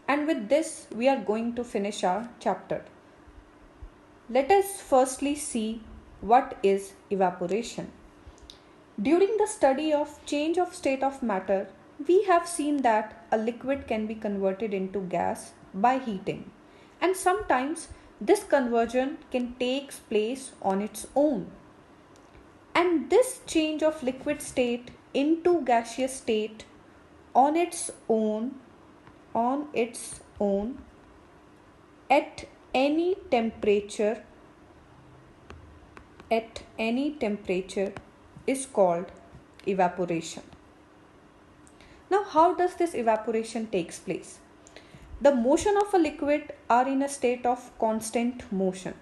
And with this, we are going to finish our chapter. Let us firstly see what is evaporation. During the study of change of state of matter, we have seen that a liquid can be converted into gas by heating, and sometimes this conversion can take place on its own. And this change of liquid state into gaseous state on its own at any temperature is called evaporation. Now, how does this evaporation takes place? The motion of a liquid are in a state of constant motion.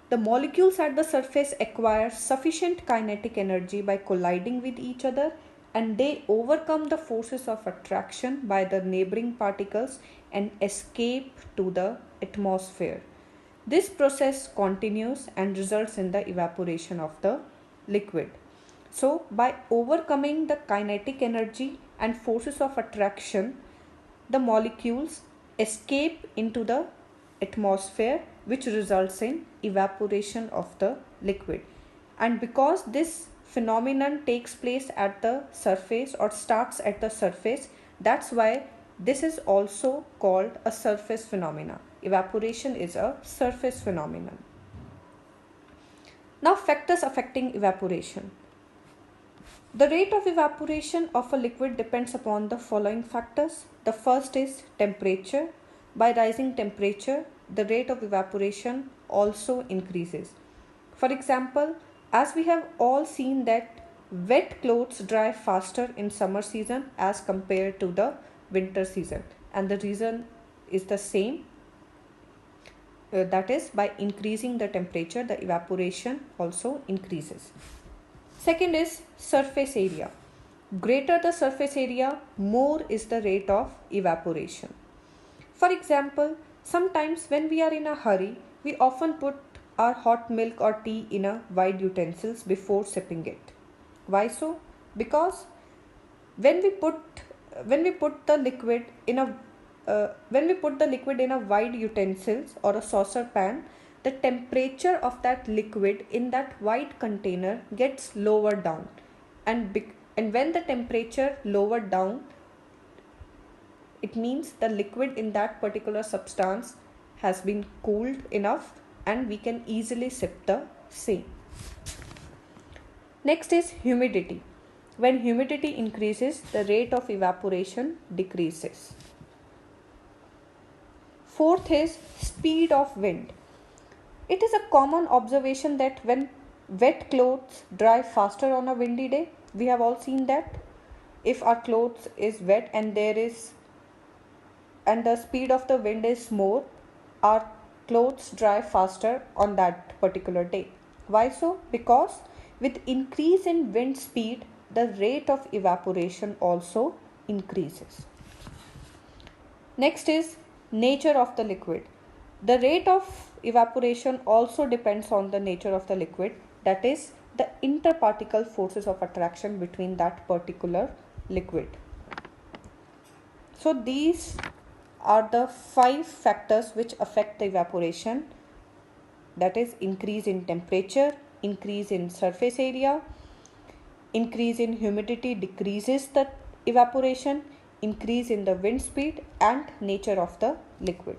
The molecules at the surface acquire sufficient kinetic energy by colliding with each other, and they overcome the forces of attraction by the neighboring particles and escape to the atmosphere. This process continues and results in the evaporation of the liquid. So, by overcoming the kinetic energy and forces of attraction, the molecules escape into the atmosphere, which results in evaporation of the liquid. And because this phenomenon takes place at the surface or starts at the surface, that's why this is also called a surface phenomena. Evaporation is a surface phenomenon. Now, factors affecting evaporation. The rate of evaporation of a liquid depends upon the following factors. The first is temperature. By rising temperature, the rate of evaporation also increases. For example, as we have all seen that wet clothes dry faster in summer season as compared to the winter season, and the reason is the same. That is, by increasing the temperature, the evaporation also increases. Second is surface area. Greater the surface area, more is the rate of evaporation. For example, sometimes when we are in a hurry, we often put our hot milk or tea in a wide utensils before sipping it. Why so? Because when we put the liquid in a wide utensils or a saucer pan, the temperature of that liquid in that wide container gets lowered down, and when the temperature lowered down, it means the liquid in that particular substance has been cooled enough and we can easily sip the same. Next is humidity. When humidity increases, the rate of evaporation decreases. Fourth is speed of wind. It is a common observation that when wet clothes dry faster on a windy day, we have all seen that if our clothes is wet and the speed of the wind is more, our clothes dry faster on that particular day. Why so? Because with increase in wind speed, the rate of evaporation also increases. Next is nature of the liquid. The rate of evaporation also depends on the nature of the liquid, that is, the interparticle forces of attraction between that particular liquid. So these are the 5 factors which affect the evaporation, that is, increase in temperature, increase in surface area, increase in humidity decreases the evaporation, increase in the wind speed, and nature of the liquid.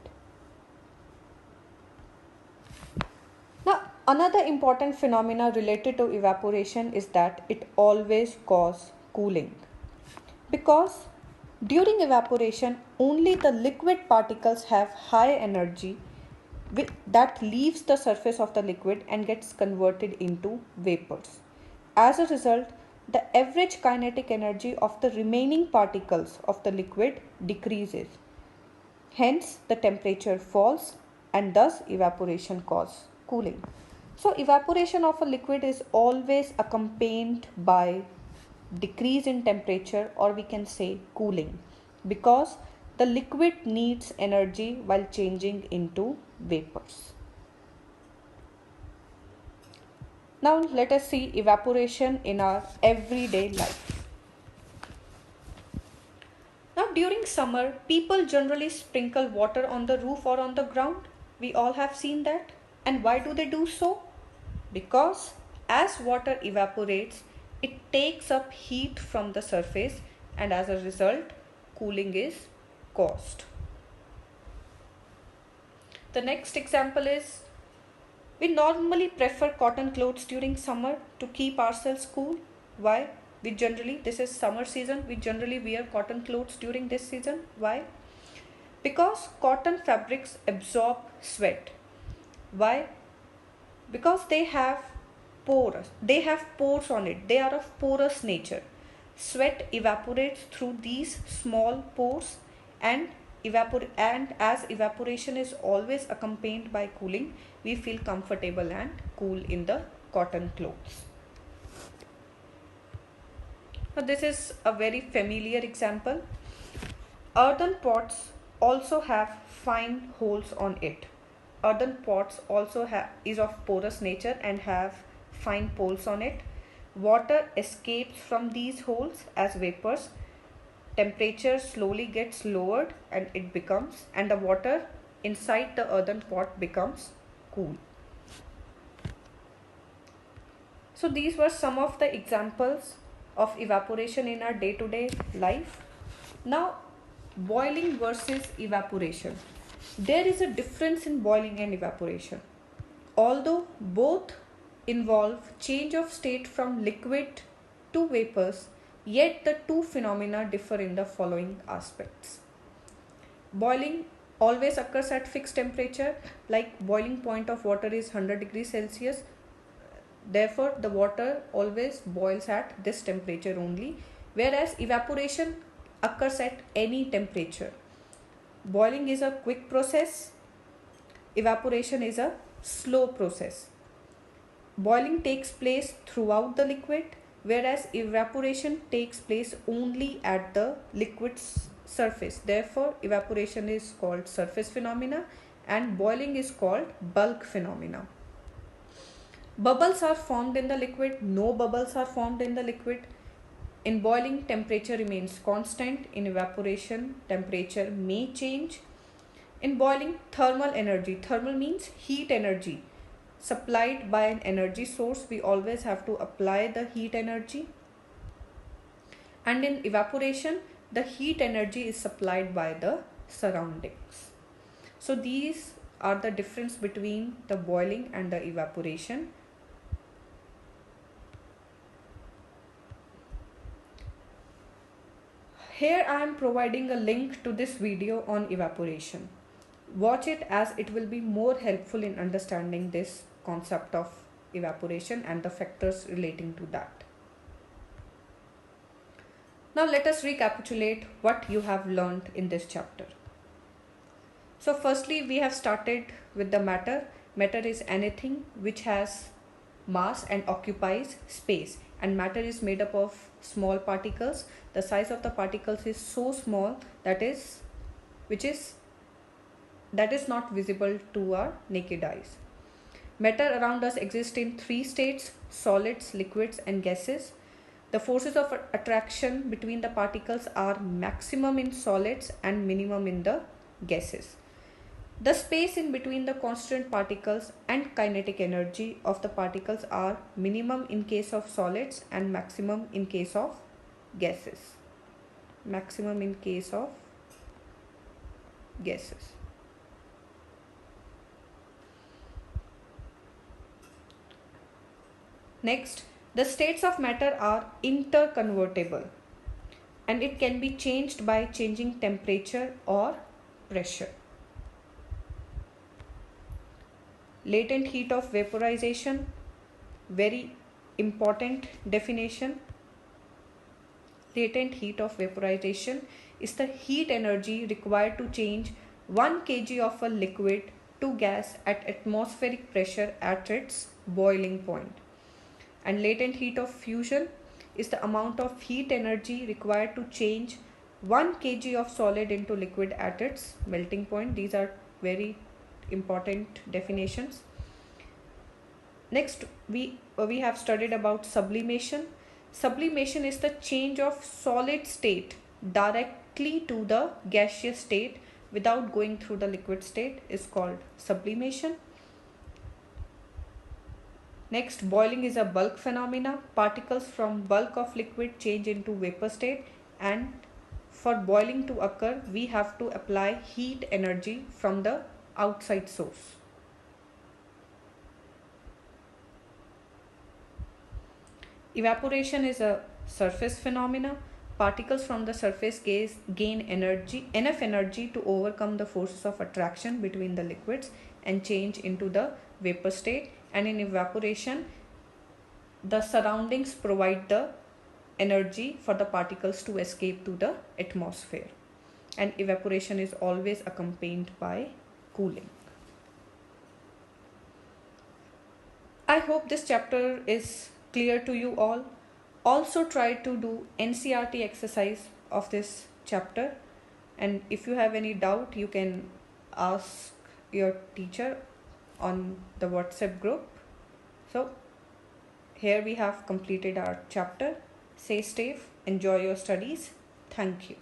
Now, another important phenomena related to evaporation is that it always causes cooling, because during evaporation only the liquid particles have high energy that leaves the surface of the liquid and gets converted into vapors. As a result, the average kinetic energy of the remaining particles of the liquid decreases. Hence, the temperature falls and thus evaporation causes cooling. So, evaporation of a liquid is always accompanied by decrease in temperature, or we can say cooling, because the liquid needs energy while changing into vapors. Now let us see evaporation in our everyday life. Now during summer, people generally sprinkle water on the roof or on the ground. We all have seen that. And why do they do so? Because as water evaporates, it takes up heat from the surface, and as a result, cooling is caused. The next example is, we normally prefer cotton clothes during summer to keep ourselves cool. Why? This is summer season, we generally wear cotton clothes during this season. Why? Because cotton fabrics absorb sweat. Why? Because they have pores on it. They are of porous nature. Sweat evaporates through these small pores, and as evaporation is always accompanied by cooling, we feel comfortable and cool in the cotton clothes. Now this is a very familiar example. Earthen pots also have fine holes on it. Earthen pots also is of porous nature and have fine poles on it. Water escapes from these holes as vapors. Temperature slowly gets lowered and the water inside the earthen pot becomes cool. So these were some of the examples of evaporation in our day-to-day life. Now, boiling versus evaporation. There is a difference in boiling and evaporation. Although both involve change of state from liquid to vapors, yet the two phenomena differ in the following aspects. Boiling always occurs at fixed temperature, like boiling point of water is 100 degrees Celsius. Therefore, the water always boils at this temperature only, whereas evaporation occurs at any temperature. Boiling is a quick process, evaporation is a slow process. Boiling takes place throughout the liquid, whereas evaporation takes place only at the liquid's surface. Therefore, evaporation is called surface phenomena and boiling is called bulk phenomena. Bubbles are formed in the liquid, no bubbles are formed in the liquid. In boiling, temperature remains constant. In evaporation, temperature may change. In boiling, thermal means heat energy supplied by an energy source. We always have to apply the heat energy. And in evaporation, the heat energy is supplied by the surroundings. So these are the difference between the boiling and the evaporation. Here I am providing a link to this video on evaporation. Watch it as it will be more helpful in understanding this concept of evaporation and the factors relating to that. Now let us recapitulate what you have learned in this chapter. So firstly, we have started with the matter. Matter is anything which has mass and occupies space, and matter is made up of small particles. The size of the particles is so small that is not visible to our naked eyes. Matter around us exists in three states: solids, liquids and gases. The forces of attraction between the particles are maximum in solids and minimum in the gases. The space in between the constant particles and kinetic energy of the particles are minimum in case of solids and maximum in case of gases. Maximum in case of gases. Next, the states of matter are interconvertible and it can be changed by changing temperature or pressure. Latent heat of vaporization, very important definition. Latent heat of vaporization is the heat energy required to change 1 kg of a liquid to gas at atmospheric pressure at its boiling point. And latent heat of fusion is the amount of heat energy required to change 1 kg of solid into liquid at its melting point. These are very important definitions. Next, we have studied about sublimation. Sublimation is the change of solid state direct directly to the gaseous state without going through the liquid state is called sublimation. Next, boiling is a bulk phenomena. Particles from bulk of liquid change into vapor state, and for boiling to occur, we have to apply heat energy from the outside source. Evaporation is a surface phenomena. Particles from the surface gain enough energy to overcome the forces of attraction between the liquids and change into the vapor state. And in evaporation, the surroundings provide the energy for the particles to escape to the atmosphere. And evaporation is always accompanied by cooling. I hope this chapter is clear to you all. Also try to do NCERT exercise of this chapter, and if you have any doubt you can ask your teacher on the WhatsApp group. So here we have completed our chapter. Stay safe, enjoy your studies. Thank you.